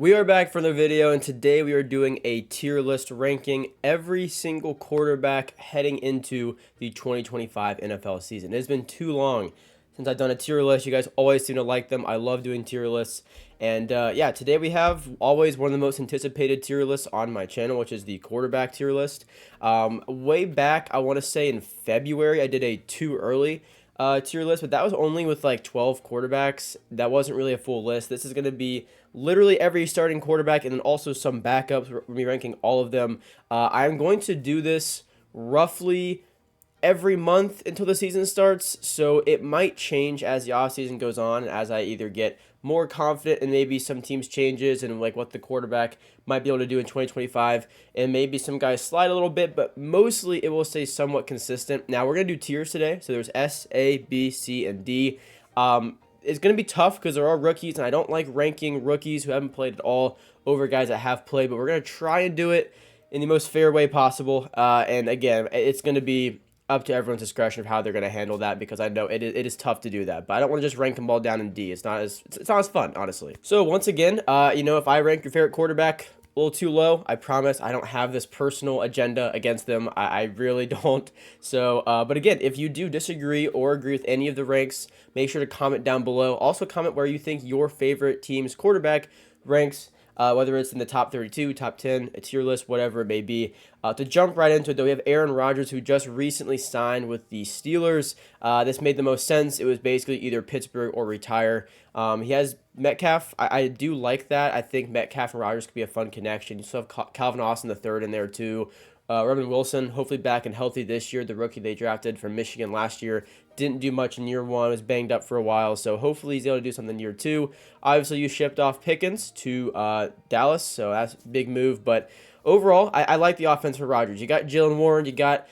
We are back for another video, and today we are doing a tier list ranking every single quarterback heading into the 2025 NFL season. It has been too long since I've done a tier list. You guys always seem to like them. I love doing tier lists. And yeah, today we have always one of the most anticipated tier lists on my channel, which is the quarterback tier list. Way back, I want to say in February, I did a too early tier list, but that was only with like 12 quarterbacks. That wasn't really a full list. This is going to be literally every starting quarterback and then also some backups. We'll be ranking all of them. I'm going to do this roughly every month until the season starts, so it might change as the offseason goes on, as I either get more confident in maybe some teams changes and like what the quarterback might be able to do in 2025, and maybe some guys slide a little bit, but mostly it will stay somewhat consistent. Now we're going to do tiers today, so there's S, A, B, C, and D. It's going to be tough because there are rookies, and I don't like ranking rookies who haven't played at all over guys that have played, but we're going to try and do it in the most fair way possible. And again, it's going to be up to everyone's discretion of how they're going to handle that, because I know it is tough to do that. But I don't want to just rank them all down in D. It's not as fun, honestly. So once again, if I rank your favorite quarterback a little too low, I promise I don't have this personal agenda against them. I really don't. So, but again, if you do disagree or agree with any of the ranks, make sure to comment down below. Also comment where you think your favorite team's quarterback ranks, whether it's in the top 32, top 10, a tier list, whatever it may be. To jump right into it, though, we have Aaron Rodgers, who just recently signed with the Steelers. This made the most sense. It was basically either Pittsburgh or retire. He has Metcalf. I do like that. I think Metcalf and Rodgers could be a fun connection. You still have Calvin Austin the third in there, too. Robin Wilson, hopefully back and healthy this year. The rookie they drafted from Michigan last year didn't do much in year one, was banged up for a while, so hopefully he's able to do something in year two. Obviously, you shipped off Pickens to Dallas, so that's a big move, but overall, I like the offense for Rodgers. You got Jalen Warren, you got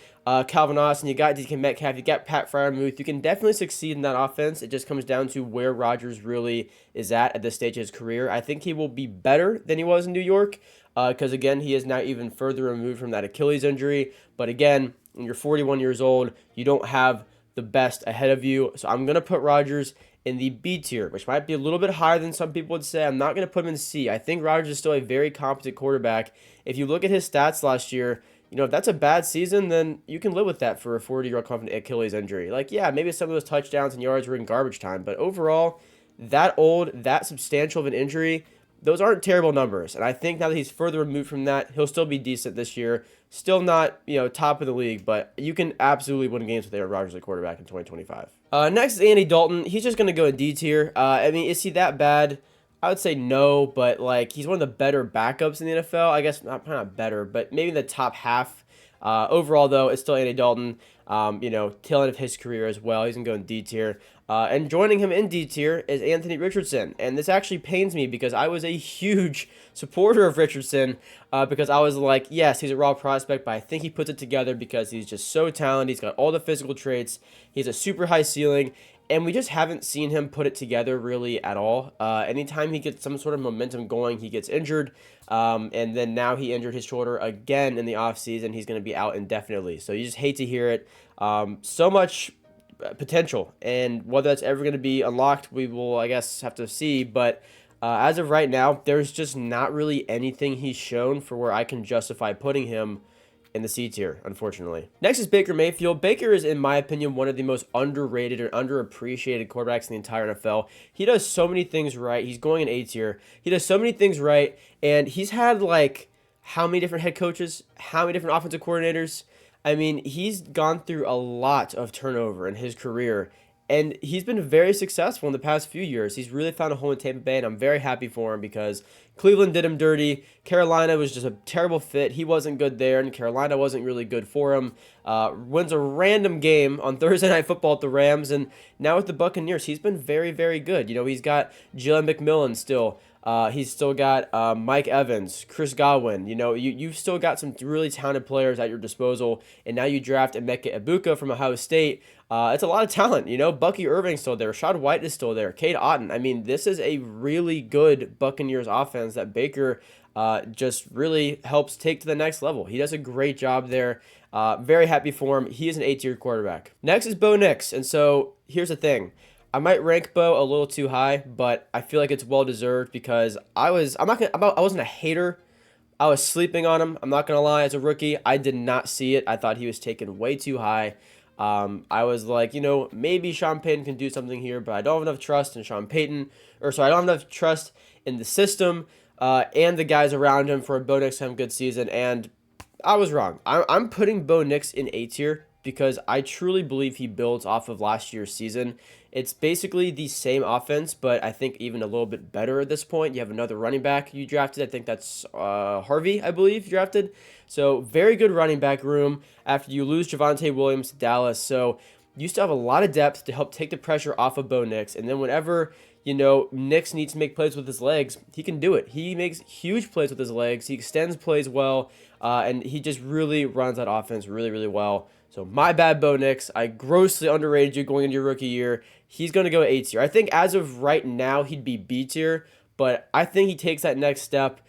Calvin Austin, you got DK Metcalf, you got Pat Freiermuth. You can definitely succeed in that offense. It just comes down to where Rodgers really is at this stage of his career. I think he will be better than he was in New York, because again, he is now even further removed from that Achilles injury. But again, when you're 41 years old, you don't have the best ahead of you. So I'm going to put Rodgers in the B tier, which might be a little bit higher than some people would say. I'm not going to put him in C. I think Rodgers is still a very competent quarterback. If you look at his stats last year, if that's a bad season, then you can live with that for a 40-year-old confident Achilles injury. Like, yeah, maybe some of those touchdowns and yards were in garbage time, but overall, that old, that substantial of an injury, those aren't terrible numbers. And I think now that he's further removed from that, he'll still be decent this year. Still not, top of the league, but you can absolutely win games with Aaron Rodgers at quarterback in 2025. Next is Andy Dalton. He's just going to go in D tier. Is he that bad? I would say no, but like he's one of the better backups in the NFL. I guess not better, but maybe the top half. Overall, though, it's still Andy Dalton. Tail end of his career as well. He's going to go in D tier. And joining him in D tier is Anthony Richardson. And this actually pains me because I was a huge supporter of Richardson, because I was like, yes, he's a raw prospect, but I think he puts it together because he's just so talented. He's got all the physical traits. He's a super high ceiling. And we just haven't seen him put it together really at all. Anytime he gets some sort of momentum going, he gets injured. And then now he injured his shoulder again in the offseason. He's going to be out indefinitely. So you just hate to hear it. So much potential. And whether that's ever going to be unlocked, we will, I guess, have to see. But as of right now, there's just not really anything he's shown for where I can justify putting him in the C tier, unfortunately. Next is Baker Mayfield. Baker is, in my opinion, one of the most underrated or underappreciated quarterbacks in the entire NFL. He does so many things right. He's going in A tier. He does so many things right, and he's had like how many different head coaches, how many different offensive coordinators. He's gone through a lot of turnover in his career, and he's been very successful in the past few years. He's really found a home in Tampa Bay, and I'm very happy for him because Cleveland did him dirty. Carolina was just a terrible fit. He wasn't good there, and Carolina wasn't really good for him. Wins a random game on Thursday Night Football at the Rams, and now with the Buccaneers, he's been very, very good. He's got Jalen McMillan still. He's still got Mike Evans, Chris Godwin. You've still got some really talented players at your disposal, and now you draft Emeka Egbuka from Ohio State. It's a lot of talent. Bucky Irving's still there. Rashad White is still there. Cade Otton. This is a really good Buccaneers offense that Baker just really helps take to the next level. He does a great job there. Very happy for him. He is an A-tier quarterback. Next is Bo Nix. And so here's the thing. I might rank Bo a little too high, but I feel like it's well deserved because I wasn't a hater. I was sleeping on him. I'm not gonna lie. As a rookie, I did not see it. I thought he was taken way too high. I was like, maybe Sean Payton can do something here, but I don't have enough trust in Sean Payton, I don't have enough trust in the system and the guys around him for Bo Nix to have a good season. And I was wrong. I'm putting Bo Nix in A tier because I truly believe he builds off of last year's season. It's basically the same offense, but I think even a little bit better at this point. You have another running back you drafted. I think that's Harvey, I believe, you drafted. So very good running back room after you lose Javonte Williams to Dallas. So you still have a lot of depth to help take the pressure off of Bo Nix. And then whenever Nix needs to make plays with his legs, he can do it. He makes huge plays with his legs. He extends plays well, and he just really runs that offense really, really well. So my bad, Bo Nix. I grossly underrated you going into your rookie year. He's going to go A tier. I think as of right now, he'd be B tier, but I think he takes that next step,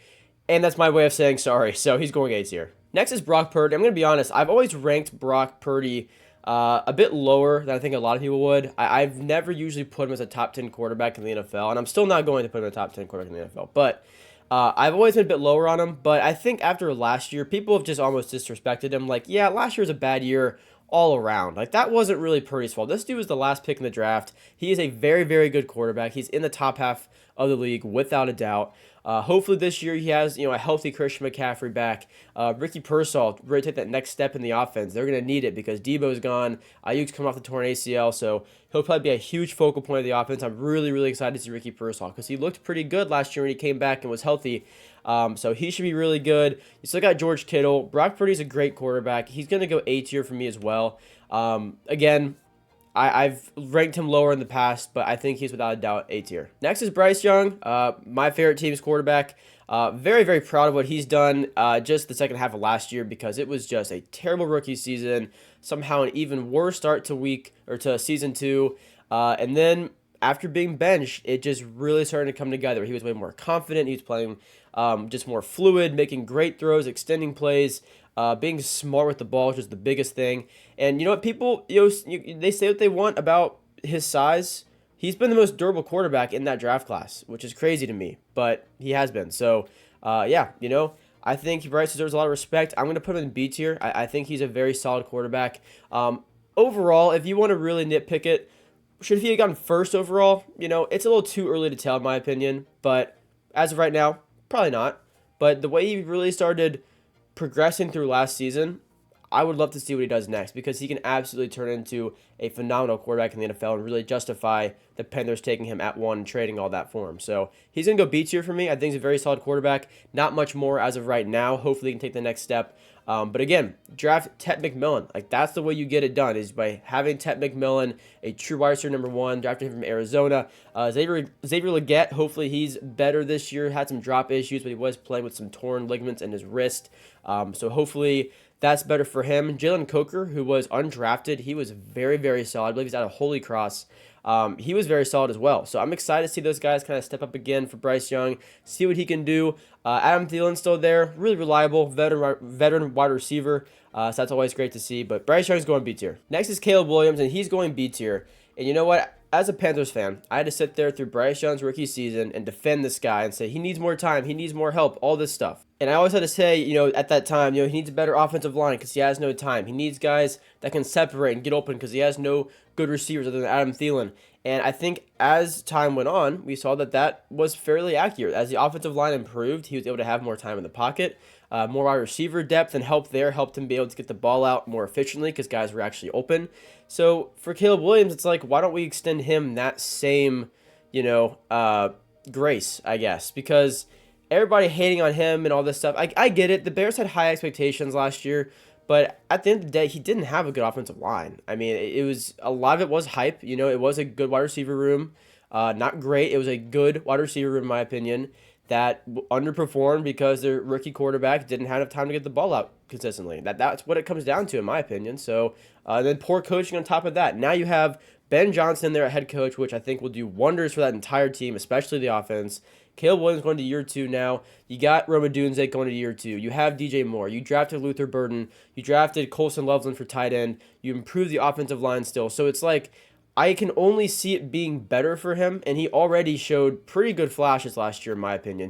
and that's my way of saying sorry. So he's going A tier. Next is Brock Purdy. I'm going to be honest. I've always ranked Brock Purdy a bit lower than I think a lot of people would. I've never usually put him as a top 10 quarterback in the NFL, and I'm still not going to put him in a top 10 quarterback in the NFL. But I've always been a bit lower on him. But I think after last year, people have just almost disrespected him. Like, yeah, last year was a bad year all around. Like, that wasn't really Purdy's fault. This dude was the last pick in the draft. He is a very, very good quarterback. He's in the top half of the league without a doubt. Hopefully this year he has a healthy Christian McCaffrey back. Ricky Pearsall really take that next step in the offense. They're going to need it because Debo's gone. Ayuk's coming off the torn ACL, so he'll probably be a huge focal point of the offense. I'm really, really excited to see Ricky Pearsall because he looked pretty good last year when he came back and was healthy. So he should be really good. You still got George Kittle. Brock Purdy's a great quarterback. He's going to go A tier for me as well. Again, I've ranked him lower in the past, but I think he's without a doubt A tier. Next is Bryce Young, my favorite team's quarterback. Very, very proud of what he's done just the second half of last year because it was just a terrible rookie season, somehow an even worse start to season 2. And then after being benched, it just really started to come together. He was way more confident. He was playing just more fluid, making great throws, extending plays. Being smart with the ball, which is the biggest thing. And you know what? People, they say what they want about his size. He's been the most durable quarterback in that draft class, which is crazy to me, but he has been. So, yeah, I think Bryce deserves a lot of respect. I'm going to put him in B tier. I think he's a very solid quarterback. Overall, if you want to really nitpick it, should he have gotten first overall? It's a little too early to tell, in my opinion. But as of right now, probably not. But the way he really started progressing through last season, I would love to see what he does next because he can absolutely turn into a phenomenal quarterback in the NFL and really justify the Panthers taking him at 1 and trading all that for him. So he's going to go B tier for me. I think he's a very solid quarterback. Not much more as of right now. Hopefully he can take the next step. But again, draft Ted McMillan. Like, that's the way you get it done, is by having Ted McMillan, a true wide receiver number 1, drafting him from Arizona. Xavier Legette, hopefully he's better this year. Had some drop issues, but he was playing with some torn ligaments in his wrist. So hopefully that's better for him. Jalen Coker, who was undrafted, he was very, very solid. I believe he's out of Holy Cross. He was very solid as well. So I'm excited to see those guys kind of step up again for Bryce Young, see what he can do. Adam Thielen's still there, really reliable, veteran wide receiver. So that's always great to see. But Bryce Young's going B tier. Next is Caleb Williams, and he's going B tier. And you know what? As a Panthers fan, I had to sit there through Bryce Young's rookie season and defend this guy and say he needs more time, he needs more help, all this stuff. And I always had to say, at that time, he needs a better offensive line because he has no time. He needs guys that can separate and get open because he has no good receivers other than Adam Thielen. And I think as time went on, we saw that was fairly accurate. As the offensive line improved, he was able to have more time in the pocket. More wide receiver depth and help there helped him be able to get the ball out more efficiently because guys were actually open. So for Caleb Williams, it's like, why don't we extend him that same, grace, I guess, because everybody hating on him and all this stuff. I get it. The Bears had high expectations last year, but at the end of the day, he didn't have a good offensive line. I mean, it was a lot of it was hype. It was a good wide receiver room. Not great. It was a good wide receiver room, in my opinion, that underperformed because their rookie quarterback didn't have enough time to get the ball out consistently. That's what it comes down to, in my opinion. So then poor coaching on top of that. Now you have Ben Johnson there at head coach, which I think will do wonders for that entire team, especially the offense. Caleb Williams going to year 2 now. You got Rome Odunze going to year 2. You have DJ Moore. You drafted Luther Burden. You drafted Colson Loveland for tight end. You improved the offensive line still. So it's like, I can only see it being better for him, and he already showed pretty good flashes last year, in my opinion.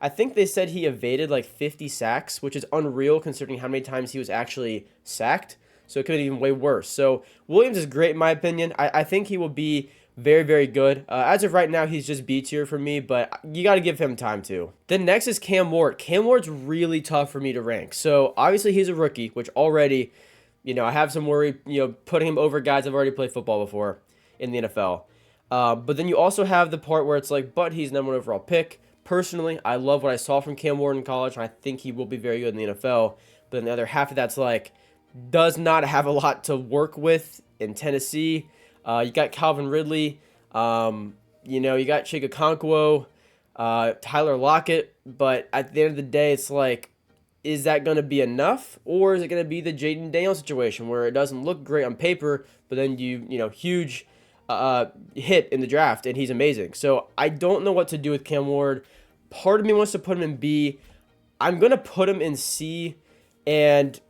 I think they said he evaded like 50 sacks, which is unreal considering how many times he was actually sacked. So it could be even way worse. So Williams is great in my opinion. I think he will be very, very good. As of right now, he's just B tier for me, but you got to give him time too. Then next is Cam Ward. Cam Ward's really tough for me to rank. So obviously he's a rookie, which already, I have some worry, putting him over guys I've already played football before in the NFL. But then you also have the part where it's like, but he's number one overall pick. Personally, I love what I saw from Cam Ward in college, and I think he will be very good in the NFL. But then the other half of that's like, does not have a lot to work with in Tennessee. You got Calvin Ridley. You got Chig Okonkwo, Tyler Lockett. But at the end of the day, it's like, is that going to be enough? Or is it going to be the Jaden Daniels situation where it doesn't look great on paper, but then huge hit in the draft, and he's amazing. So I don't know what to do with Cam Ward. Part of me wants to put him in B. I'm going to put him in C, and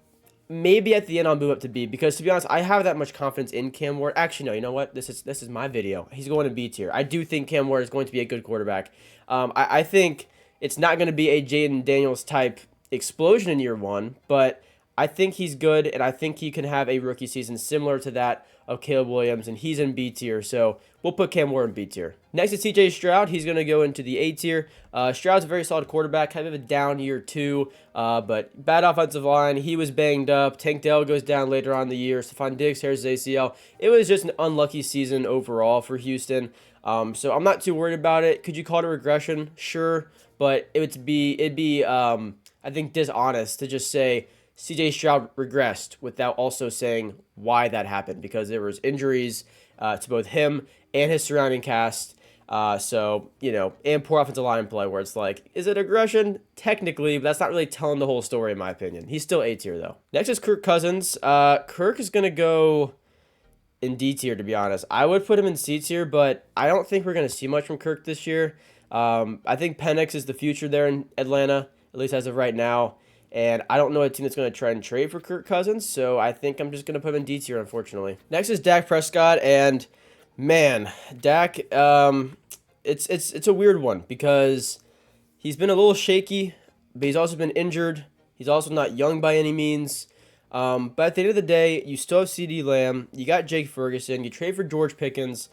maybe at the end I'll move up to B, because to be honest, I have that much confidence in Cam Ward. Actually, no, you know what? This is my video. He's going to B tier. I do think Cam Ward is going to be a good quarterback. I think it's not going to be a Jaden Daniels type explosion in year one, but I think he's good, and I think he can have a rookie season similar to that of Caleb Williams, and he's in B tier, so we'll put Cam Ward in B tier. Next is CJ Stroud. He's going to go into the A tier. Stroud's a very solid quarterback, kind of a down year two, but bad offensive line. He was banged up. Tank Dell goes down later on in the year. Stephon Diggs tears his ACL. It was just an unlucky season overall for Houston, so I'm not too worried about it. Could you call it a regression? Sure, but it'd be I think dishonest to just say CJ Stroud regressed without also saying why that happened, because there was injuries to both him and his surrounding cast. And poor offensive line play, where it's like, is it aggression? Technically, but that's not really telling the whole story in my opinion. He's still A tier though. Next is Kirk Cousins. Kirk is going to go in D tier, to be honest. I would put him in C tier, but I don't think we're going to see much from Kirk this year. I think Penix is the future there in Atlanta, at least as of right now. And I don't know a team that's going to try and trade for Kirk Cousins, so I think I'm just going to put him in D tier, unfortunately. Next is Dak Prescott, and man, Dak, it's a weird one because he's been a little shaky, but he's also been injured. He's also not young by any means. But at the end of the day, you still have CeeDee Lamb. You got Jake Ferguson. You trade for George Pickens.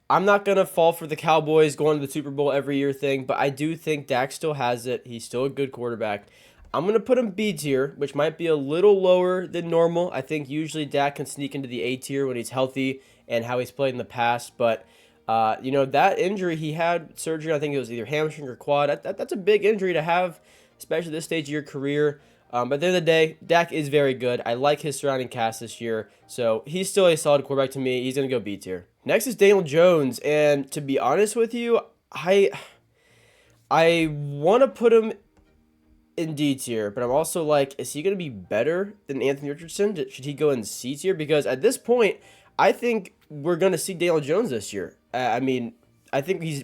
I'm not going to fall for the Cowboys going to the Super Bowl every year thing, but I do think Dak still has it. He's still a good quarterback. I'm going to put him B tier, which might be a little lower than normal. I think usually Dak can sneak into the A tier when he's healthy and how he's played in the past. But, that injury he had, surgery, I think it was either hamstring or quad. That's a big injury to have, especially this stage of your career. But at the end of the day, Dak is very good. I like his surrounding cast this year. So he's still a solid quarterback to me. He's going to go B tier. Next is Daniel Jones. And to be honest with you, I want to put him in D tier, but I'm also like, is he going to be better than Anthony Richardson? Should he go in C tier? Because at this point, I think we're going to see Daniel Jones this year. I think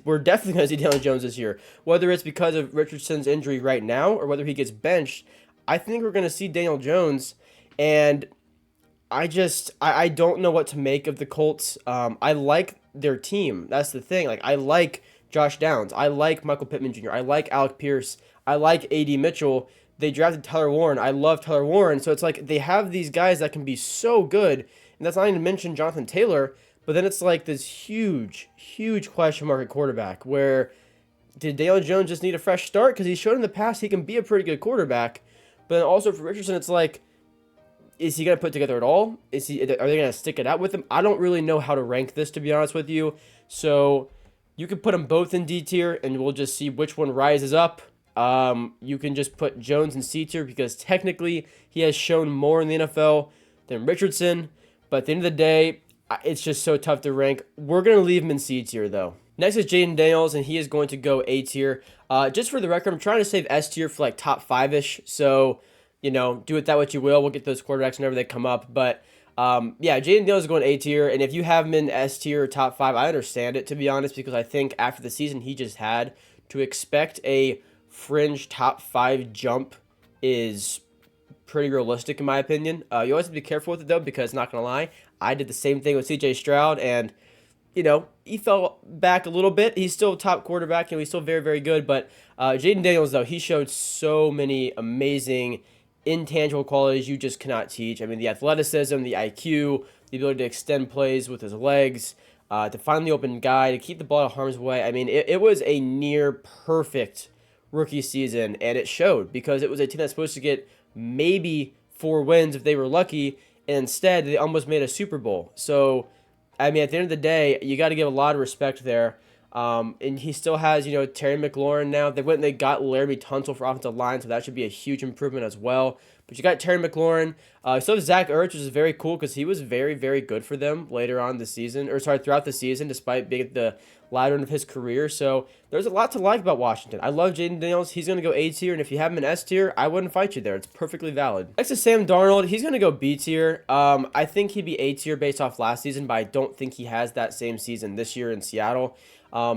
we're definitely going to see Daniel Jones this year. Whether it's because of Richardson's injury right now or whether he gets benched, I think we're going to see Daniel Jones. And I don't know what to make of the Colts. I like their team. That's the thing. Like, I like Josh Downs. I like Michael Pittman Jr. I like Alec Pierce. I like A.D. Mitchell. They drafted Tyler Warren. I love Tyler Warren. So it's like they have these guys that can be so good. And that's not even to mention Jonathan Taylor. But then it's like this huge, huge question mark at quarterback where did Daniel Jones just need a fresh start? Because he's shown in the past he can be a pretty good quarterback. But then also for Richardson, it's like, is he going to put together at all? Are they going to stick it out with him? I don't really know how to rank this, to be honest with you. So you could put them both in D tier, and we'll just see which one rises up. You can just put Jones in C tier because technically he has shown more in the NFL than Richardson. But at the end of the day, it's just so tough to rank. We're going to leave him in C tier, though. Next is Jaden Daniels, and he is going to go A tier. Just for the record, I'm trying to save S tier for like top 5-ish. So, do with that what you will. We'll get those quarterbacks whenever they come up. But, Jaden Daniels is going A tier. And if you have him in S tier or top 5, I understand it, to be honest, because I think after the season he just had, to expect a fringe top 5 jump is pretty realistic in my opinion. You always have to be careful with it though, because not gonna lie, I did the same thing with CJ Stroud, and he fell back a little bit. He's still top quarterback, and he's still very, very good. But Jaden Daniels, though, he showed so many amazing intangible qualities you just cannot teach. I mean, the athleticism, the IQ, the ability to extend plays with his legs, to find the open guy, to keep the ball out of harm's way. I mean, it was a near perfect rookie season, and it showed because it was a team that's supposed to get maybe 4 wins if they were lucky, and instead they almost made a Super Bowl. So, I mean, at the end of the day, you got to give a lot of respect there. And he still has, Terry McLaurin now. They went and they got Laramie Tunsil for offensive line, so that should be a huge improvement as well. But you got Terry McLaurin. You still have Zach Ertz, which is very cool because he was very, very good for them later on the season, throughout the season, despite being at the latter end of his career. So there's a lot to like about Washington. I love Jaden Daniels. He's going to go A tier, and if you have him in S tier, I wouldn't fight you there. It's perfectly valid. Next is Sam Darnold. He's going to go B tier. I think he'd be A tier based off last season, but I don't think he has that same season this year in Seattle.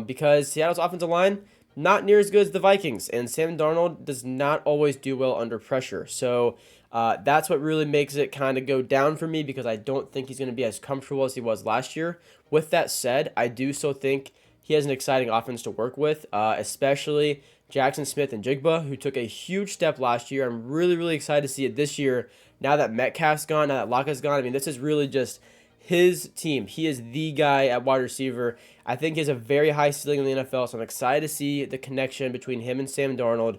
Because Seattle's offensive line, not near as good as the Vikings, and Sam Darnold does not always do well under pressure. So that's what really makes it kind of go down for me because I don't think he's going to be as comfortable as he was last year. With that said, I do still think he has an exciting offense to work with, especially Jackson Smith and Jigba, who took a huge step last year. I'm really, really excited to see it this year. Now that Metcalf's gone, now that Lockett's gone, I mean, this is really just his team. He is the guy at wide receiver. I think he has a very high ceiling in the NFL, so I'm excited to see the connection between him and Sam Darnold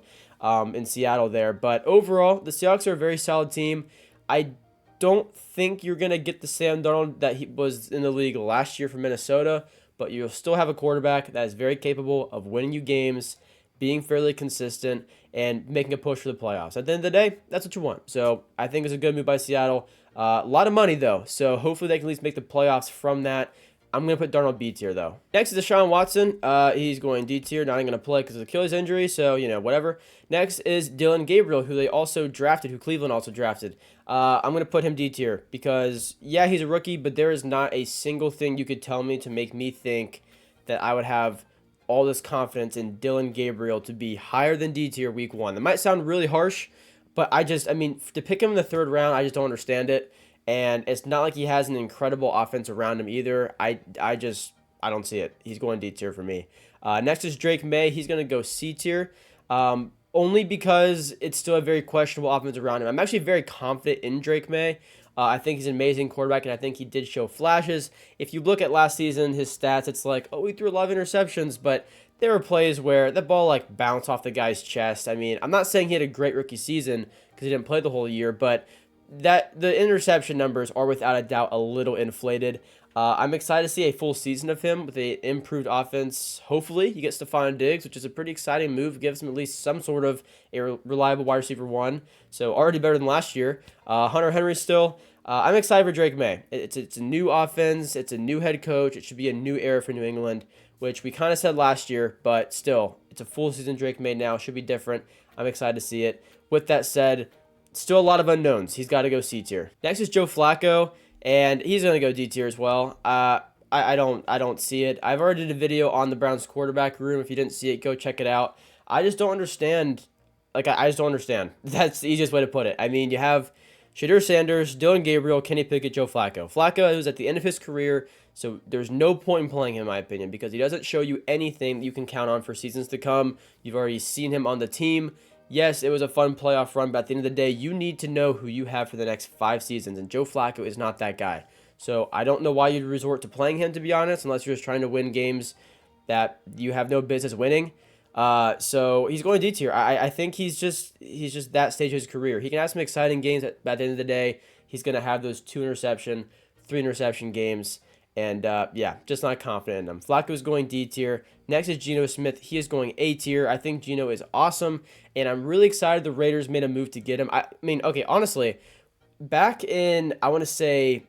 in Seattle there. But overall, the Seahawks are a very solid team. I don't think you're going to get the Sam Darnold that he was in the league last year for Minnesota, but you'll still have a quarterback that is very capable of winning you games, being fairly consistent, and making a push for the playoffs. At the end of the day, that's what you want. So I think it's a good move by Seattle. A lot of money, though, so hopefully they can at least make the playoffs from that. I'm going to put Darnold B tier, though. Next is Deshaun Watson. He's going D tier, not going to play because of Achilles injury, so, whatever. Next is Dillon Gabriel, who they also drafted, who Cleveland also drafted. I'm going to put him D tier because, yeah, he's a rookie, but there is not a single thing you could tell me to make me think that I would have all this confidence in Dillon Gabriel to be higher than D tier week 1. That might sound really harsh, but to pick him in the 3rd round, I just don't understand it. And it's not like he has an incredible offense around him either. I don't see it. He's going D tier for me. Next is Drake May. He's going to go C tier. Only because it's still a very questionable offense around him. I'm actually very confident in Drake May. I think he's an amazing quarterback, and I think he did show flashes. If you look at last season, his stats, it's like, he threw a lot of interceptions, but there were plays where the ball bounced off the guy's chest. I mean, I'm not saying he had a great rookie season because he didn't play the whole year, but that the interception numbers are without a doubt a little inflated. I'm excited to see a full season of him with an improved offense. Hopefully, he gets Stephon Diggs, which is a pretty exciting move. Gives him at least some sort of a reliable wide receiver 1. So already better than last year. Hunter Henry still. I'm excited for Drake May. It's a new offense. It's a new head coach. It should be a new era for New England, which we kind of said last year, but still, it's a full season Drake May now. Should be different. I'm excited to see it. With that said, still a lot of unknowns. He's got to go C tier. Next is Joe Flacco, and he's going to go D tier as well. I don't see it. I've already did a video on the Browns quarterback room. If you didn't see it, go check it out. I just don't understand. I just don't understand. That's the easiest way to put it. I mean, you have Shadur Sanders, Dillon Gabriel, Kenny Pickett, Joe Flacco. Flacco is at the end of his career, so there's no point in playing him, in my opinion, because he doesn't show you anything that you can count on for seasons to come. You've already seen him on the team. Yes, it was a fun playoff run, but at the end of the day, you need to know who you have for the next 5 seasons, and Joe Flacco is not that guy. So I don't know why you'd resort to playing him, to be honest, unless you're just trying to win games that you have no business winning. So he's going D tier. I think he's just that stage of his career. He can have some exciting games, but at the end of the day, he's going to have those 2 interception, 3 interception games. And, just not confident in him. Flacco's going D tier. Next is Geno Smith. He is going A tier. I think Geno is awesome, and I'm really excited the Raiders made a move to get him. I mean, okay, honestly, back in, I want to say,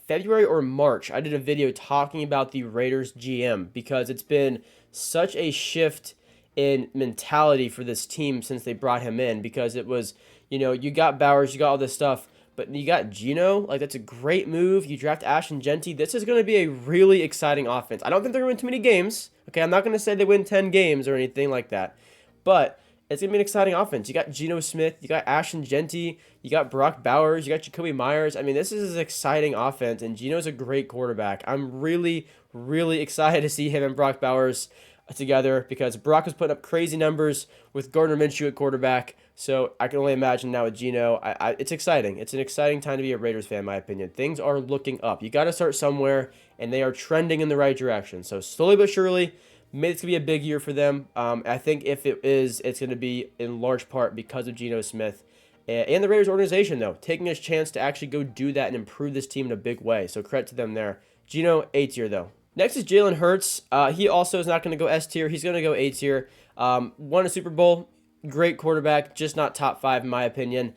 February or March, I did a video talking about the Raiders GM because it's been such a shift in mentality for this team since they brought him in, because it was, you got Bowers, you got all this stuff, but you got Geno. That's a great move. You draft Ashton Jeanty. This is going to be a really exciting offense. I don't think they're going to win too many games. Okay, I'm not going to say they win 10 games or anything like that. But it's going to be an exciting offense. You got Geno Smith, you got Ashton Genty, you got Brock Bowers, you got Jacoby Myers. I mean, this is an exciting offense, and Geno's a great quarterback. I'm really, really excited to see him and Brock Bowers together because Brock was putting up crazy numbers with Gardner Minshew at quarterback. So I can only imagine now with Geno. It's exciting. It's an exciting time to be a Raiders fan, in my opinion. Things are looking up. You got to start somewhere, and they are trending in the right direction. So slowly but surely, maybe it's going to be a big year for them. I think if it is, it's going to be in large part because of Geno Smith and the Raiders organization, though, taking a chance to actually go do that and improve this team in a big way. So credit to them there. Geno, A tier, though. Next is Jalen Hurts. He also is not going to go S tier. He's going to go A tier. Won a Super Bowl. Great quarterback, just not top 5 in my opinion.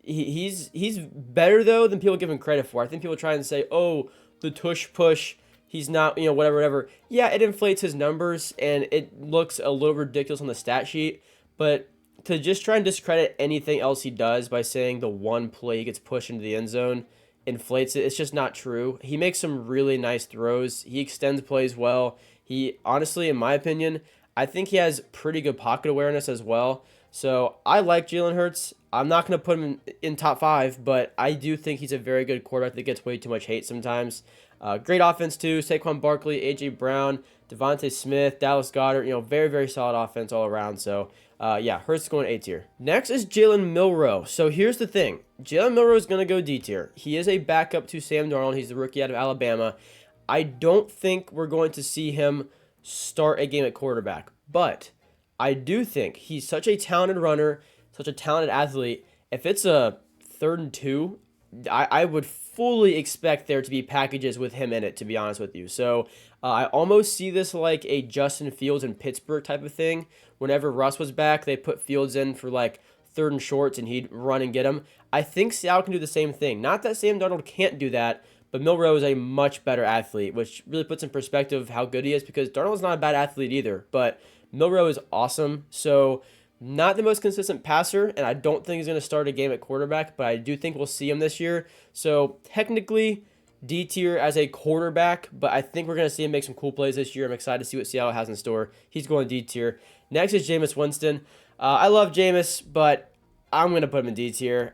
He's better, though, than people give him credit for. I think people try and say, oh, the tush push. He's not, whatever. Yeah, it inflates his numbers, and it looks a little ridiculous on the stat sheet. But to just try and discredit anything else he does by saying the one play he gets pushed into the end zone inflates it, it's just not true. He makes some really nice throws. He extends plays well. He, honestly, in my opinion, I think he has pretty good pocket awareness as well. So I like Jalen Hurts. I'm not going to put him in top 5, but I do think he's a very good quarterback that gets way too much hate sometimes. Great offense too. Saquon Barkley, A.J. Brown, Devontae Smith, Dallas Goedert. Very, very solid offense all around. So, Hurts is going A tier. Next is Jalen Milroe. So here's the thing. Jalen Milroe is going to go D tier. He is a backup to Sam Darnold. He's the rookie out of Alabama. I don't think we're going to see him start a game at quarterback, but I do think he's such a talented runner, such a talented athlete. If it's a 3rd and 2, I would fully expect there to be packages with him in it, to be honest with you. So I almost see this like a Justin Fields in Pittsburgh type of thing. Whenever Russ was back, they put Fields in for like 3rd and shorts, and he'd run and get him. I think Seattle can do the same thing. Not that Sam Darnold can't do that, but Milroe is a much better athlete, which really puts in perspective how good he is, because Darnold's not a bad athlete either, but Milroe is awesome. So not the most consistent passer, and I don't think he's going to start a game at quarterback, but I do think we'll see him this year. So technically D tier as a quarterback, but I think we're going to see him make some cool plays this year. I'm excited to see what Seattle has in store. He's going D tier. Next is Jameis Winston. I love Jameis, but I'm going to put him in D tier.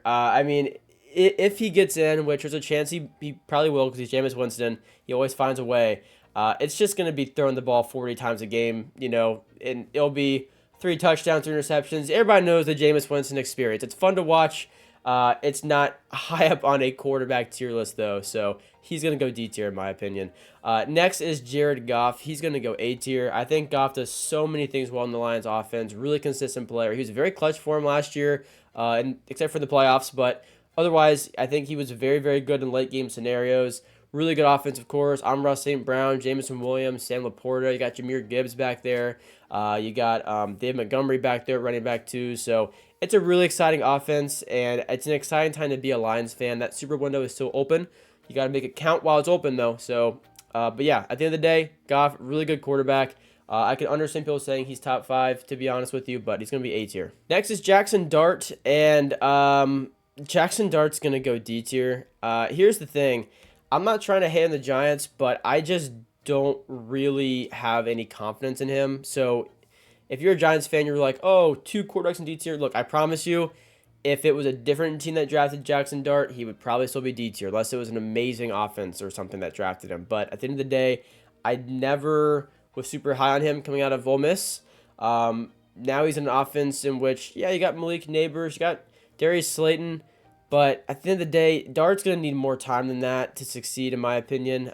If he gets in, which there's a chance he probably will because he's Jameis Winston, he always finds a way. It's just going to be throwing the ball 40 times a game, and it'll be 3 touchdowns, 3 interceptions. Everybody knows the Jameis Winston experience. It's fun to watch. It's not high up on a quarterback tier list, though, so he's going to go D tier in my opinion. Next is Jared Goff. He's going to go A tier. I think Goff does so many things well in the Lions offense. Really consistent player. He was very clutch for him last year, and except for the playoffs, but otherwise, I think he was very, very good in late game scenarios. Really good offense, of course. Amon-Ra St. Brown, Jameson Williams, Sam Laporta. You got Jahmyr Gibbs back there. You got Dave Montgomery back there, running back too. So it's a really exciting offense, and it's an exciting time to be a Lions fan. That super window is still open. You got to make it count while it's open, though. So, but yeah, at the end of the day, Goff, really good quarterback. I can understand people saying he's top 5, to be honest with you, but he's going to be A tier. Next is Jackson Dart, and Jackson Dart's going to go D tier. Here's the thing. I'm not trying to hate on the Giants, but I just don't really have any confidence in him. So if you're a Giants fan, you're like, oh, 2 quarterbacks in D tier. Look, I promise you, if it was a different team that drafted Jackson Dart, he would probably still be D tier, unless it was an amazing offense or something that drafted him. But at the end of the day, I never was super high on him coming out of Ole Miss. Now he's in an offense in which, yeah, you got Malik Neighbors, you got Darius Slayton. But at the end of the day, Dart's going to need more time than that to succeed, in my opinion.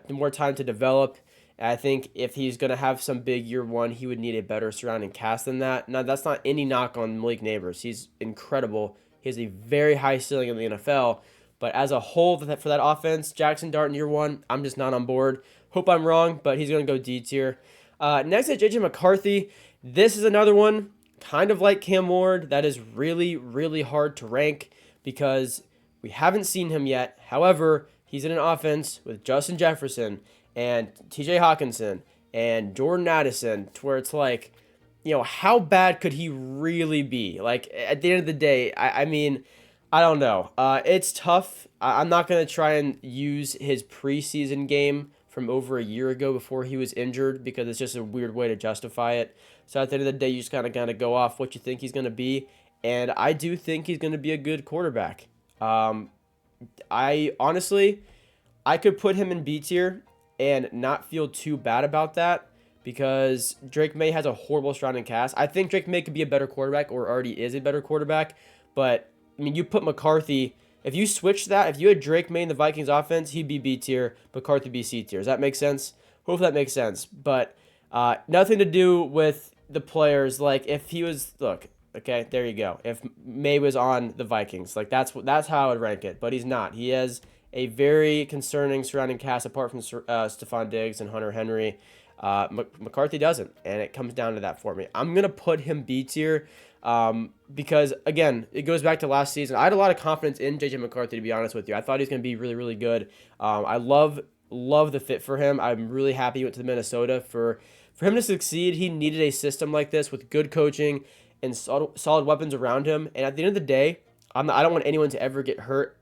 More time to develop. And I think if he's going to have some big year one, he would need a better surrounding cast than that. Now, that's not any knock on Malik Neighbors. He's incredible. He has a very high ceiling in the NFL. But as a whole, for that offense, Jackson Dart in year one, I'm just not on board. Hope I'm wrong, but he's going to go D tier. Next is J.J. McCarthy. This is another one, kind of like Cam Ward, that is really, really hard to rank, because we haven't seen him yet. However, he's in an offense with Justin Jefferson and TJ Hawkinson and Jordan Addison, to where it's like, how bad could he really be? Like, at the end of the day, I mean, I don't know. It's tough. I'm not going to try and use his preseason game from over a year ago before he was injured, because it's just a weird way to justify it. So at the end of the day, you just kind of go off what you think he's going to be. And I do think he's going to be a good quarterback. I honestly, I could put him in B tier and not feel too bad about that because Drake May has a horrible surrounding cast. I think Drake May could be a better quarterback or already is a better quarterback. But, I mean, you put McCarthy, if you switch that, if you had Drake May in the Vikings offense, he'd be B tier, McCarthy be C tier. Does that make sense? Hopefully that makes sense. But nothing to do with the players. Like, if he was, look, okay, there you go. If May was on the Vikings, like that's how I would rank it. But he's not. He has a very concerning surrounding cast apart from Stephon Diggs and Hunter Henry. McCarthy doesn't, and it comes down to that for me. I'm gonna put him B tier because again, it goes back to last season. I had a lot of confidence in JJ McCarthy, to be honest with you. I thought he was gonna be really, really good. I love the fit for him. I'm really happy he went to Minnesota. For him to succeed, he needed a system like this with good coaching and solid weapons around him. And at the end of the day, I don't want anyone to ever get hurt,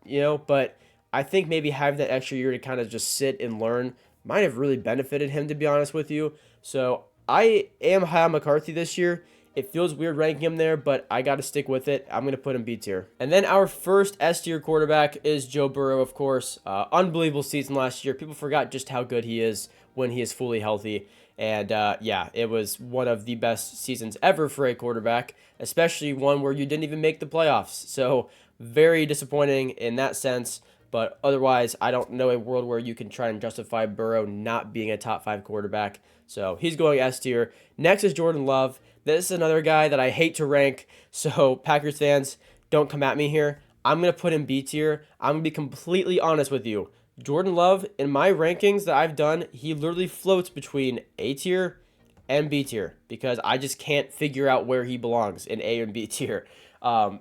but I think maybe having that extra year to kind of just sit and learn might have really benefited him, to be honest with you. So I am high on McCarthy this year. It feels weird ranking him there, but I got to stick with it. I'm going to put him B tier. And then our first S tier quarterback is Joe Burrow, of course. Unbelievable season last year. People forgot just how good he is when he is fully healthy. And yeah, it was one of the best seasons ever for a quarterback, especially one where you didn't even make the playoffs. So very disappointing in that sense. But otherwise, I don't know a world where you can try and justify Burrow not being a top 5 quarterback. So he's going S tier. Next is Jordan Love. This is another guy that I hate to rank. So Packers fans, don't come at me here. I'm going to put him B tier. I'm going to be completely honest with you. Jordan Love, in my rankings that I've done, he literally floats between A tier and B tier because I just can't figure out where he belongs in A and B tier.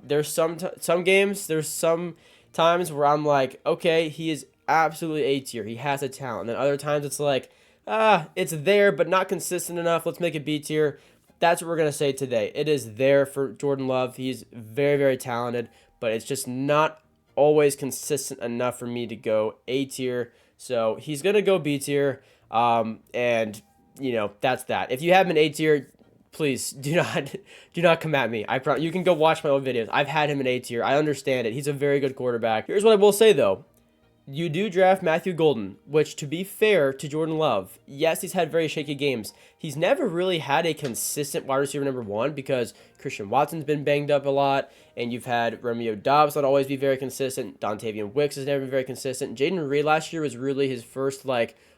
There's some games, there's some times where I'm like, okay, he is absolutely A tier. He has a talent. And then other times it's like, it's there, but not consistent enough. Let's make it B tier. That's what we're going to say today. It is there for Jordan Love. He's very, very talented, but it's just not always consistent enough for me to go A tier. So he's going to go B tier. And, that's that. If you have him in A tier, please do not come at me. You can go watch my old videos. I've had him in A tier. I understand it. He's a very good quarterback. Here's what I will say, though. You do draft Matthew Golden, which, to be fair to Jordan Love, yes, he's had very shaky games. He's never really had a consistent wide receiver number 1 because Christian Watson's been banged up a lot, and you've had Romeo Doubs not always be very consistent. Dontavian Wicks has never been very consistent. Jaden Reed last year was really his first,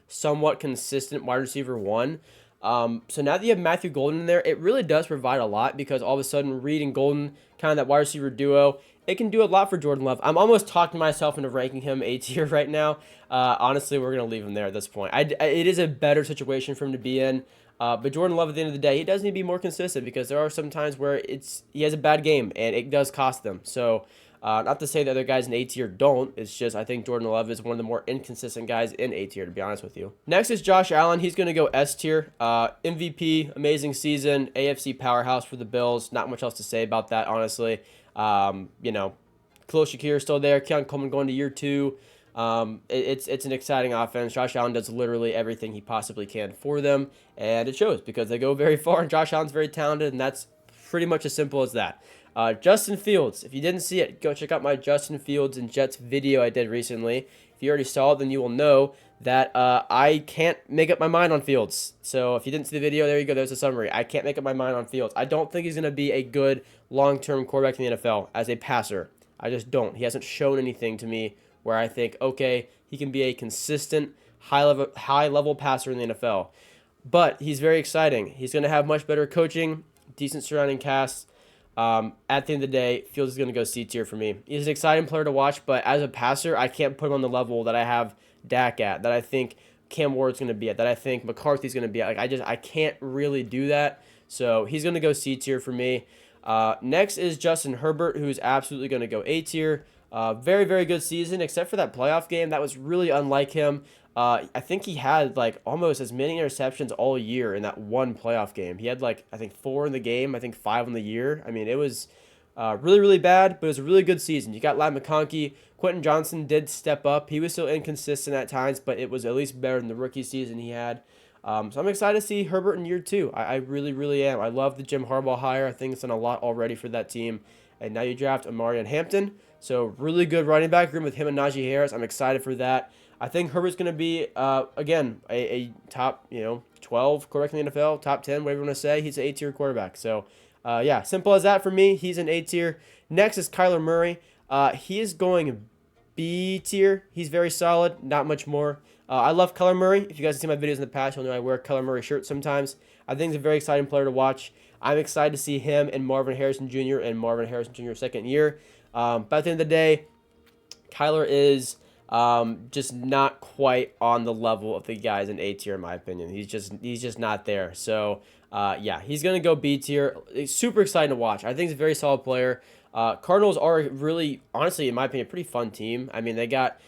somewhat consistent wide receiver 1. So now that you have Matthew Golden in there, it really does provide a lot because all of a sudden Reed and Golden, kind of that wide receiver duo, it can do a lot for Jordan Love. I'm almost talking myself into ranking him A tier right now. Honestly, we're going to leave him there at this point. It is a better situation for him to be in. But Jordan Love, at the end of the day, he does need to be more consistent because there are some times where he has a bad game and it does cost them. So not to say the other guys in A tier don't. It's just I think Jordan Love is one of the more inconsistent guys in A tier, to be honest with you. Next is Josh Allen. He's going to go S tier. MVP, amazing season, AFC powerhouse for the Bills. Not much else to say about that, honestly. Khalil Shakir is still there. Keon Coleman going to year 2. It's an exciting offense. Josh Allen does literally everything he possibly can for them, and it shows because they go very far, and Josh Allen's very talented, and that's pretty much as simple as that. Justin Fields, if you didn't see it, go check out my Justin Fields and Jets video I did recently. If you already saw it, then you will know that I can't make up my mind on Fields. So if you didn't see the video, there you go. There's a summary. I can't make up my mind on Fields. I don't think he's going to be a good long-term quarterback in the NFL as a passer. I just don't. He hasn't shown anything to me where I think, okay, he can be a consistent high-level passer in the NFL. But he's very exciting. He's going to have much better coaching, decent surrounding cast. At the end of the day, Fields is going to go C tier for me. He's an exciting player to watch, but as a passer, I can't put him on the level that I have Dak at, that I think Cam Ward's going to be at, that I think McCarthy's going to be at. I can't really do that. So he's going to go C tier for me. Next is Justin Herbert, who's absolutely going to go A tier. Very, very good season, except for that playoff game. That was really unlike him. I think he had almost as many interceptions all year in that one playoff game. He had I think 4 in the game, I think 5 in the year. I mean, it was really, really bad, but it was a really good season. You got Ladd McConkey. Quentin Johnson did step up. He was still inconsistent at times, but it was at least better than the rookie season he had. So I'm excited to see Herbert in year two. I really, really am. I love the Jim Harbaugh hire. I think it's done a lot already for that team. And now you draft Amari and Hampton. So really good running back room with him and Najee Harris. I'm excited for that. I think Herbert's going to be, again, a top, 12 quarterback in the NFL, top 10, whatever you want to say. He's an A-tier quarterback. So, yeah, simple as that for me. He's an A-tier. Next is Kyler Murray. He is going B tier. He's very solid, not much more. I love Kyler Murray. If you guys have seen my videos in the past, you'll know I wear Kyler Murray shirts sometimes. I think he's a very exciting player to watch. I'm excited to see him and Marvin Harrison Jr. and Marvin Harrison Jr.'s second year. But at the end of the day, Kyler is just not quite on the level of the guys in A tier, in my opinion. He's just not there. So yeah, he's gonna go B tier. It's super exciting to watch. I think he's a very solid player. Cardinals are really, honestly, in my opinion, a pretty fun team. I mean, they got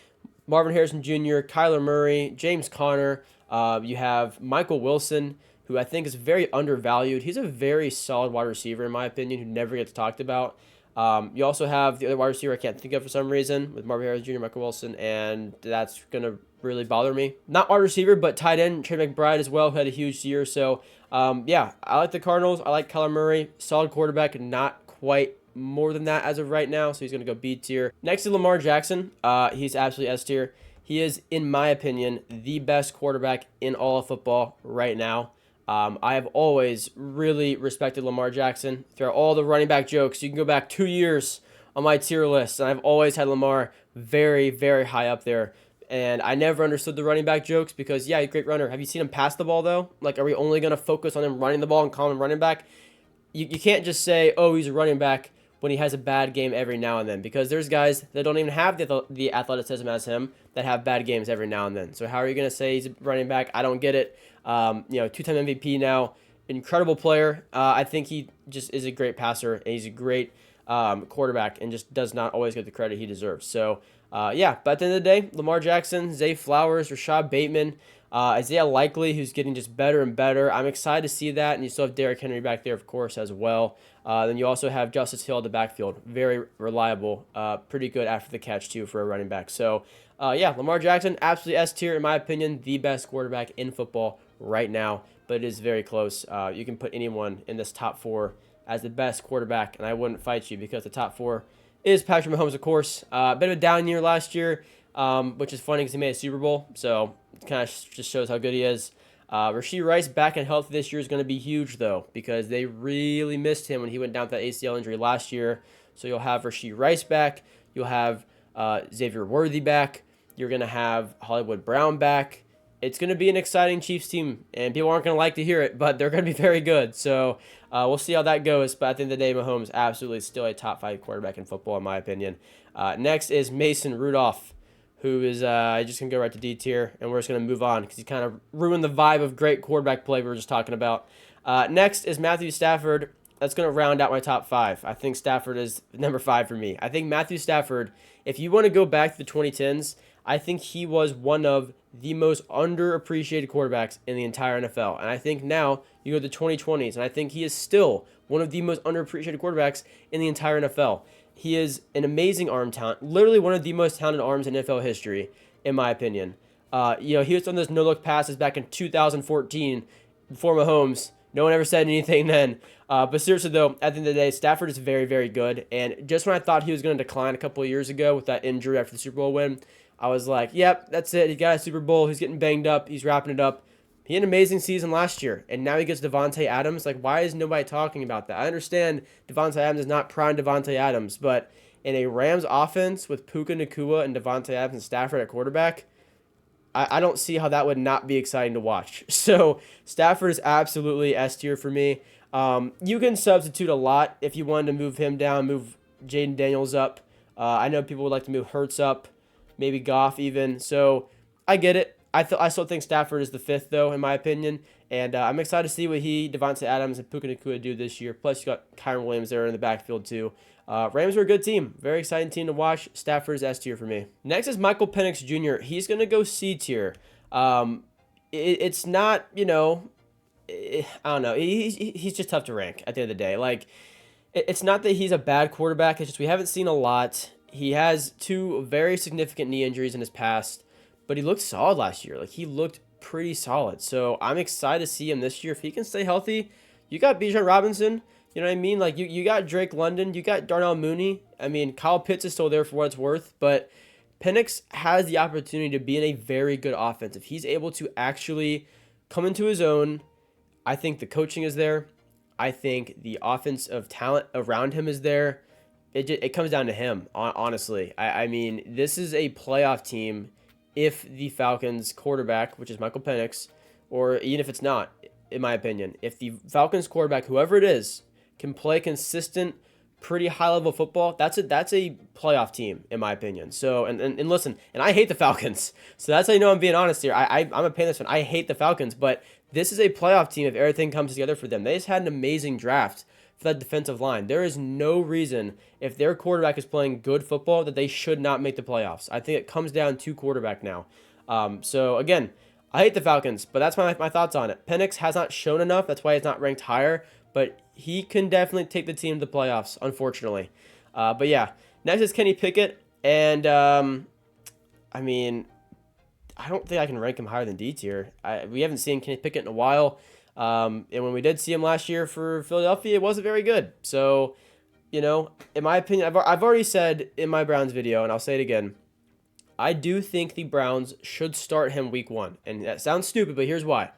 Marvin Harrison Jr., Kyler Murray, James Conner. You have Michael Wilson, who I think is very undervalued. He's a very solid wide receiver, in my opinion, who never gets talked about. You also have the other wide receiver I can't think of for some reason with Marvin Harrison Jr., Michael Wilson, and that's going to really bother me. Not wide receiver, but tight end, Trey McBride as well, who had a huge year. So, yeah, I like the Cardinals. I like Kyler Murray. Solid quarterback, not quite more than that as of right now, so he's going to go B tier. Next is Lamar Jackson. He's absolutely S tier. He is, in my opinion, the best quarterback in all of football right now. I have always really respected Lamar Jackson. Throughout all the running back jokes, you can go back 2 years on my tier list, and I've always had Lamar very, very high up there. And I never understood the running back jokes because, yeah, he's a great runner. Have you seen him pass the ball, though? Like, are we only going to focus on him running the ball and call him running back? You can't just say, oh, he's a running back when he has a bad game every now and then, because there's guys that don't even have the athleticism as him that have bad games every now and then. So how are you going to say he's a running back? I don't get it. Two-time MVP now, incredible player. I think he just is a great passer, and he's a great quarterback and just does not always get the credit he deserves. So, yeah, but at the end of the day, Lamar Jackson, Zay Flowers, Rashad Bateman, Isaiah Likely, who's getting just better and better. I'm excited to see that, and you still have Derrick Henry back there, of course, as well. Then you also have Justice Hill at the backfield. Very reliable, pretty good after the catch, too, for a running back. So, yeah, Lamar Jackson, absolutely S tier, in my opinion, the best quarterback in football right now, but it is very close. You can put anyone in this top four as the best quarterback, and I wouldn't fight you because the top four is Patrick Mahomes, of course. Bit of a down year last year, which is funny because he made a Super Bowl, so it kind of just shows how good he is. Rashee Rice back and healthy this year is going to be huge, though, because they really missed him when he went down with that ACL injury last year. So you'll have Rashee Rice back. You'll have Xavier Worthy back. You're going to have Hollywood Brown back. It's going to be an exciting Chiefs team, and people aren't going to like to hear it, but they're going to be very good. So we'll see how that goes. But at the end of the day, Mahomes absolutely still a top 5 quarterback in football, in my opinion. Next is Mason Rudolph, who is just going to go right to D tier, and we're just going to move on because he kind of ruined the vibe of great quarterback play we were just talking about. Next is Matthew Stafford. That's going to round out my top 5. I think Stafford is number 5 for me. I think Matthew Stafford, if you want to go back to the 2010s, I think he was one of the most underappreciated quarterbacks in the entire NFL. And I think now you go to the 2020s, and I think he is still one of the most underappreciated quarterbacks in the entire NFL. He is an amazing arm talent, literally one of the most talented arms in NFL history, in my opinion. He was on those no-look passes back in 2014 before Mahomes. No one ever said anything then. But seriously, though, at the end of the day, Stafford is very, very good. And just when I thought he was going to decline a couple of years ago with that injury after the Super Bowl win, I was like, yep, that's it. He got a Super Bowl. He's getting banged up. He's wrapping it up. He had an amazing season last year, and now he gets Davante Adams. Like, why is nobody talking about that? I understand Davante Adams is not prime Davante Adams, but in a Rams offense with Puka Nacua and Davante Adams and Stafford at quarterback, I don't see how that would not be exciting to watch. So Stafford is absolutely S tier for me. You can substitute a lot if you wanted to move him down, move Jaden Daniels up. I know people would like to move Hurts up, maybe Goff even. So I get it. I still think Stafford is the 5th, though, in my opinion. And I'm excited to see what Davante Adams, and Puka Nacua do this year. Plus, you got Kyren Williams there in the backfield, too. Rams are a good team. Very exciting team to watch. Stafford's S tier for me. Next is Michael Penix Jr. He's going to go C tier. It's not, I don't know. He's just tough to rank at the end of the day. Like, it's not that he's a bad quarterback. It's just we haven't seen a lot. He has 2 very significant knee injuries in his past, but he looked solid last year. Like, he looked pretty solid. So I'm excited to see him this year. If he can stay healthy, you got Bijan Robinson. You know what I mean? Like you got Drake London, you got Darnell Mooney. I mean, Kyle Pitts is still there for what it's worth, but Penix has the opportunity to be in a very good offense. If he's able to actually come into his own, I think the coaching is there. I think the offensive talent around him is there. It comes down to him, honestly. I mean, this is a playoff team if the Falcons quarterback, which is Michael Penix, or even if it's not, in my opinion, if the Falcons quarterback, whoever it is, can play consistent, pretty high level football, that's a playoff team, in my opinion. So, and listen, and I hate the Falcons. So that's how you know I'm being honest here. I'm a Panthers fan. I hate the Falcons, but this is a playoff team if everything comes together for them. They just had an amazing draft for that defensive line. There is no reason, if their quarterback is playing good football, that they should not make the playoffs. I think it comes down to quarterback now. So again, I hate the Falcons, but that's my thoughts on it. Penix has not shown enough. That's why he's not ranked higher, but he can definitely take the team to the playoffs, unfortunately. But yeah, next is Kenny Pickett, and I mean, I don't think I can rank him higher than D tier. We haven't seen Kenny Pickett in a while. And when we did see him last year for Philadelphia, it wasn't very good. So, you know, in my opinion, I've already said in my Browns video, and I'll say it again, I do think the Browns should start him week 1. And that sounds stupid, but here's why.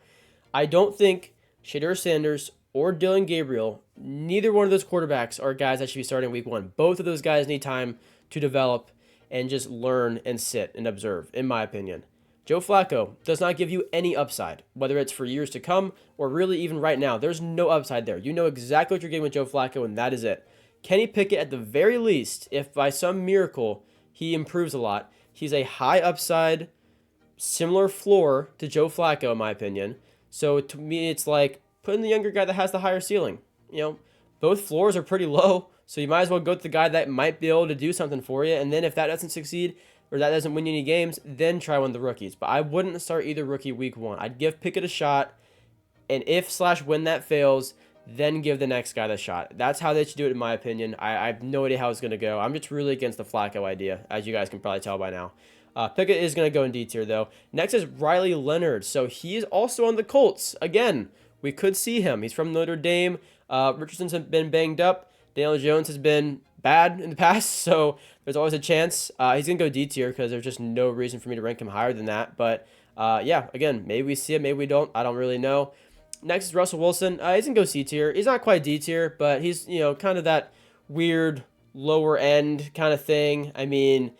I don't think Shedeur Sanders or Dylan Gabriel, neither one of those quarterbacks are guys that should be starting week 1. Both of those guys need time to develop and just learn and sit and observe, in my opinion. Joe Flacco does not give you any upside, whether it's for years to come or really even right now. There's no upside there. You know exactly what you're getting with Joe Flacco, and that is it. Kenny Pickett, at the very least, if by some miracle he improves a lot, he's a high upside, similar floor to Joe Flacco, in my opinion. So to me, it's like putting the younger guy that has the higher ceiling. You know, both floors are pretty low, so you might as well go with the guy that might be able to do something for you. And then if that doesn't succeed, or that doesn't win you any games, then try one of the rookies. But I wouldn't start either rookie week 1. I'd give Pickett a shot, and if/when that fails, then give the next guy the shot. That's how they should do it, in my opinion. I have no idea how it's going to go. I'm just really against the Flacco idea, as you guys can probably tell by now. Pickett is going to go in D tier, though. Next is Riley Leonard. So he is also on the Colts. Again, we could see him. He's from Notre Dame. Richardson's been banged up. Daniel Jones has been bad in the past, so there's always a chance. He's going to go D tier because there's just no reason for me to rank him higher than that. But yeah, again, maybe we see it, maybe we don't. I don't really know. Next is Russell Wilson. He's going to go C tier. He's not quite D tier, but he's, you know, kind of that weird lower end kind of thing. I mean,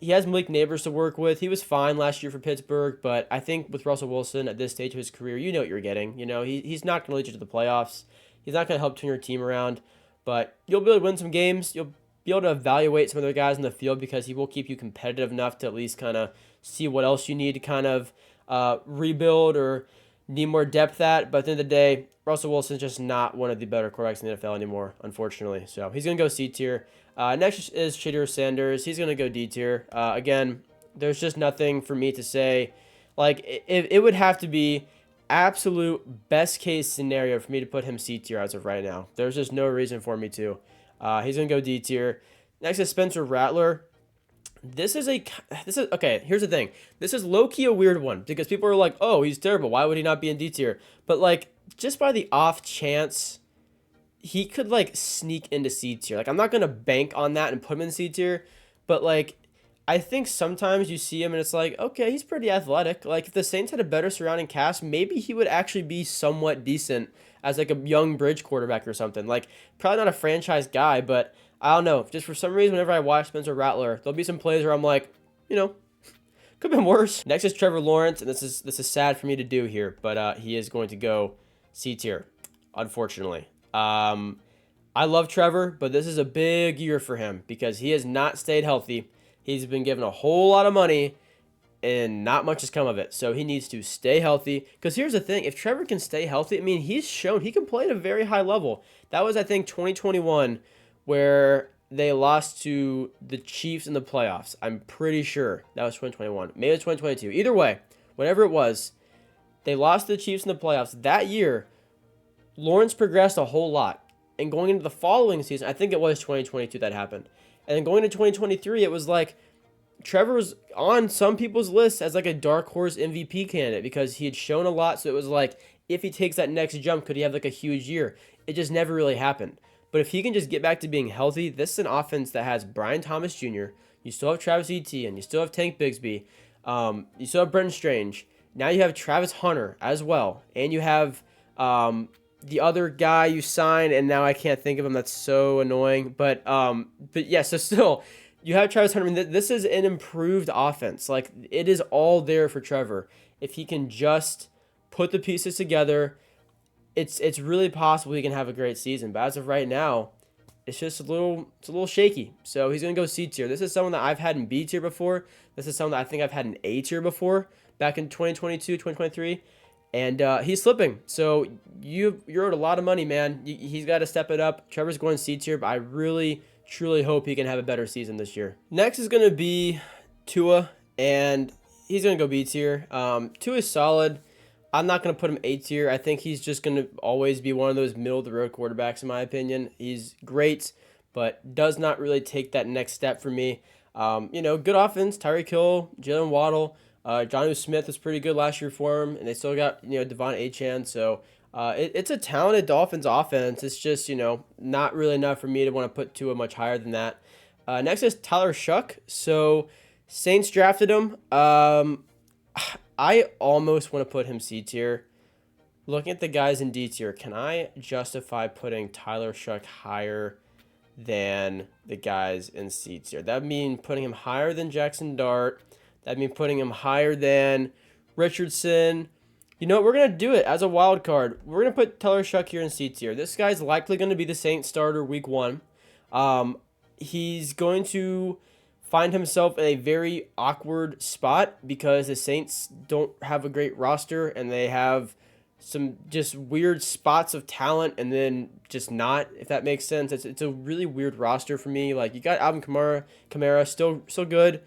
he has Malik Neighbors to work with. He was fine last year for Pittsburgh, but I think with Russell Wilson at this stage of his career, you know what you're getting. You know, he's not going to lead you to the playoffs. He's not going to help turn your team around, but you'll be able to win some games. You'll be able to evaluate some other guys in the field because he will keep you competitive enough to at least kind of see what else you need to kind of rebuild or need more depth at. But at the end of the day, Russell Wilson's just not one of the better quarterbacks in the NFL anymore, unfortunately. So he's going to go C tier. Next is Shedeur Sanders. He's going to go D tier. Again, there's just nothing for me to say. Like, it would have to be absolute best case scenario for me to put him C tier as of right now. There's just no reason for me to. He's going to go D tier. Next is Spencer Rattler. This is okay. Here's the thing. This is low-key a weird one because people are like, "Oh, he's terrible. Why would he not be in D tier?" But like, just by the off chance, he could like sneak into C tier. Like, I'm not gonna bank on that and put him in C tier, but like, I think sometimes you see him and it's like, okay, he's pretty athletic. Like, if the Saints had a better surrounding cast, maybe he would actually be somewhat decent as like a young bridge quarterback or something. Like, probably not a franchise guy, but I don't know. Just for some reason, whenever I watch Spencer Rattler, there'll be some plays where I'm like, you know, could have been worse. Next is Trevor Lawrence, and this is sad for me to do here, but he is going to go C tier, unfortunately. I love Trevor, but this is a big year for him because he has not stayed healthy. He's been given a whole lot of money, and not much has come of it. So he needs to stay healthy. Because here's the thing. If Trevor can stay healthy, I mean, he's shown he can play at a very high level. That was, I think, 2021 where they lost to the Chiefs in the playoffs. I'm pretty sure that was 2021. Maybe it was 2022. Either way, whatever it was, they lost to the Chiefs in the playoffs. That year, Lawrence progressed a whole lot. And going into the following season, I think it was 2022 that happened. And then going into 2023, it was like Trevor was on some people's lists as like a dark horse MVP candidate because he had shown a lot. So it was like, if he takes that next jump, could he have like a huge year? It just never really happened. But if he can just get back to being healthy, this is an offense that has Brian Thomas Jr., you still have Travis Etienne, you still have Tank Bigsby, you still have Brenton Strange. Now you have Travis Hunter as well, and you have the other guy you signed, and now I can't think of him. That's so annoying. But yeah, so still, you have Travis Hunter. I mean, this is an improved offense. Like, it is all there for Trevor. If he can just put the pieces together, it's really possible he can have a great season. But as of right now, it's just a little shaky. So he's gonna go C tier. This is someone that I've had in B tier before. This is someone that I think I've had in A tier before, back in 2022, 2023. And he's slipping. So you're owed a lot of money, man. He's got to step it up. Trevor's going C tier, but I really, truly hope he can have a better season this year. Next is going to be Tua, and he's going to go B tier. Tua is solid. I'm not going to put him A tier. I think he's just going to always be one of those middle-of-the-road quarterbacks, in my opinion. He's great, but does not really take that next step for me. Good offense. Tyreek Hill, Jalen Waddle. Jonnu Smith was pretty good last year for him, and they still got, Devon Achane. So it's a talented Dolphins offense. It's just, not really enough for me to want to put Tua much higher than that. Next is Tyler Shuck. So Saints drafted him. I almost want to put him C tier. Looking at the guys in D tier, can I justify putting Tyler Shuck higher than the guys in C tier? That would mean putting him higher than Jackson Dart. That means putting him higher than Richardson. You know what? We're going to do it as a wild card. We're going to put Tyler Shuck here in C tier. This guy's likely going to be the Saints starter week 1. He's going to find himself in a very awkward spot because the Saints don't have a great roster and they have some just weird spots of talent and then just not, if that makes sense. It's a really weird roster for me. Like, you got Alvin Kamara still good.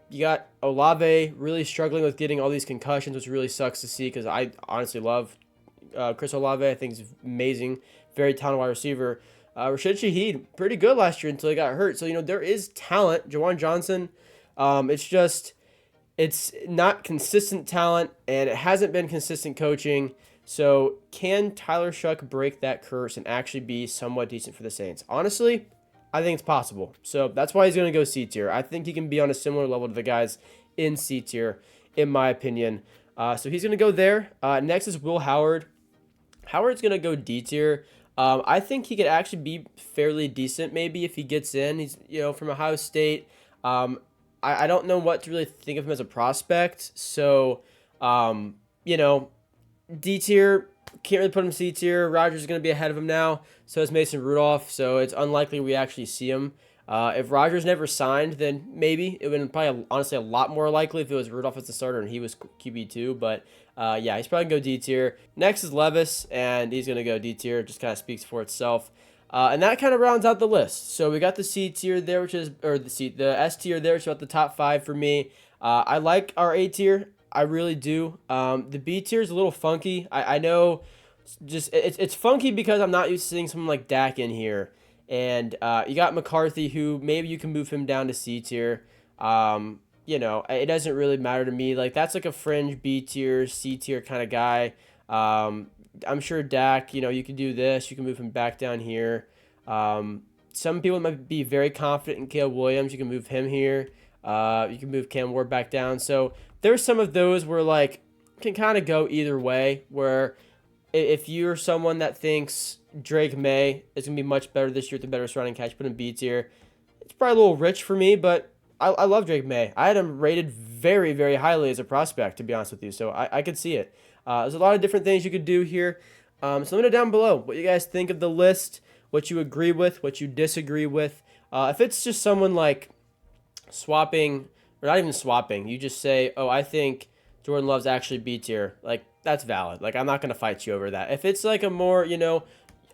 You got Olave really struggling with getting all these concussions, which really sucks to see because I honestly love Chris Olave. I think he's amazing, very talented wide receiver. Rashid Shaheed, pretty good last year until he got hurt. So, there is talent. Jawan Johnson, it's not consistent talent, and it hasn't been consistent coaching. So can Tyler Shuck break that curse and actually be somewhat decent for the Saints? Honestly, I think it's possible. So that's why he's going to go C tier. I think he can be on a similar level to the guys in C tier, in my opinion. So he's going to go there. Next is Will Howard. Howard's going to go D tier. I think he could actually be fairly decent maybe if he gets in. He's, from Ohio State. I don't know what to really think of him as a prospect. So, D tier, can't really put him C tier. Rodgers is going to be ahead of him now. So is Mason Rudolph. So it's unlikely we actually see him. If Rodgers never signed, then maybe. It would probably, honestly, a lot more likely if it was Rudolph as the starter and he was QB2. But, he's probably going to go D tier. Next is Levis, and he's going to go D tier. Just kind of speaks for itself. And that kind of rounds out the list. So we got the C tier there, the S tier there, which is about the top 5 for me. I like our A tier. I really do. The B tier is a little funky. I know, just it's funky because I'm not used to seeing someone like Dak in here. And you got McCarthy, who maybe you can move him down to C tier. It doesn't really matter to me. Like, that's like a fringe B tier, C tier kind of guy. I'm sure Dak, you can do this. You can move him back down here. Some people might be very confident in Caleb Williams. You can move him here. You can move Cam Ward back down. So there's some of those where, like, can kind of go either way, where if you're someone that thinks Drake May is going to be much better this year with the better surrounding catch, put him B tier. It's probably a little rich for me, but I love Drake May. I had him rated very, very highly as a prospect, to be honest with you, so I could see it. There's a lot of different things you could do here. So let me know down below what you guys think of the list, what you agree with, what you disagree with. If it's just someone like swapping, or not even swapping, you just say, oh, I think Jordan Love's actually B tier. Like, that's valid. Like, I'm not going to fight you over that. If it's like a more,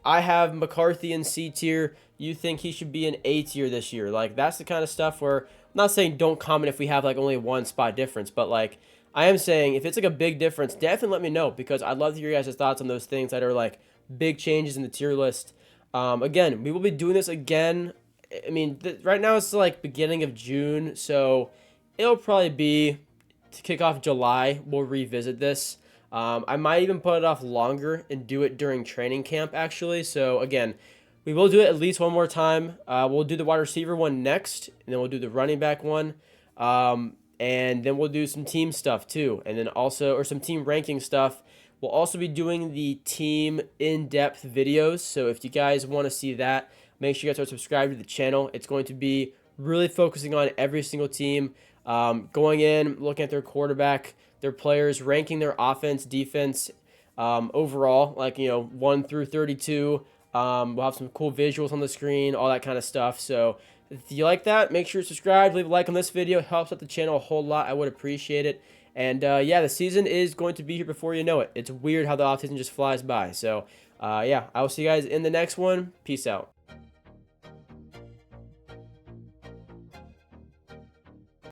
I have McCarthy in C tier, you think he should be in A tier this year. Like, that's the kind of stuff where, I'm not saying don't comment if we have like only one spot difference, but like, I am saying if it's like a big difference, definitely let me know, because I'd love to hear your guys' thoughts on those things that are like big changes in the tier list. Again, we will be doing this again I mean, right now it's like beginning of June, so it'll probably be to kick off July. We'll revisit this. I might even put it off longer and do it during training camp, actually. So, again, we will do it at least one more time. We'll do the wide receiver one next, and then we'll do the running back one. And then we'll do some team stuff too, and then also, or some team ranking stuff. We'll also be doing the team in-depth videos. So if you guys want to see that, make sure you guys are subscribed to the channel. It's going to be really focusing on every single team, going in, looking at their quarterback, their players, ranking their offense, defense, overall, like, 1 through 32. We'll have some cool visuals on the screen, all that kind of stuff. So if you like that, make sure you subscribe, leave a like on this video. It helps out the channel a whole lot. I would appreciate it. And yeah, the season is going to be here before you know it. It's weird how the offseason just flies by. So yeah, I will see you guys in the next one. Peace out.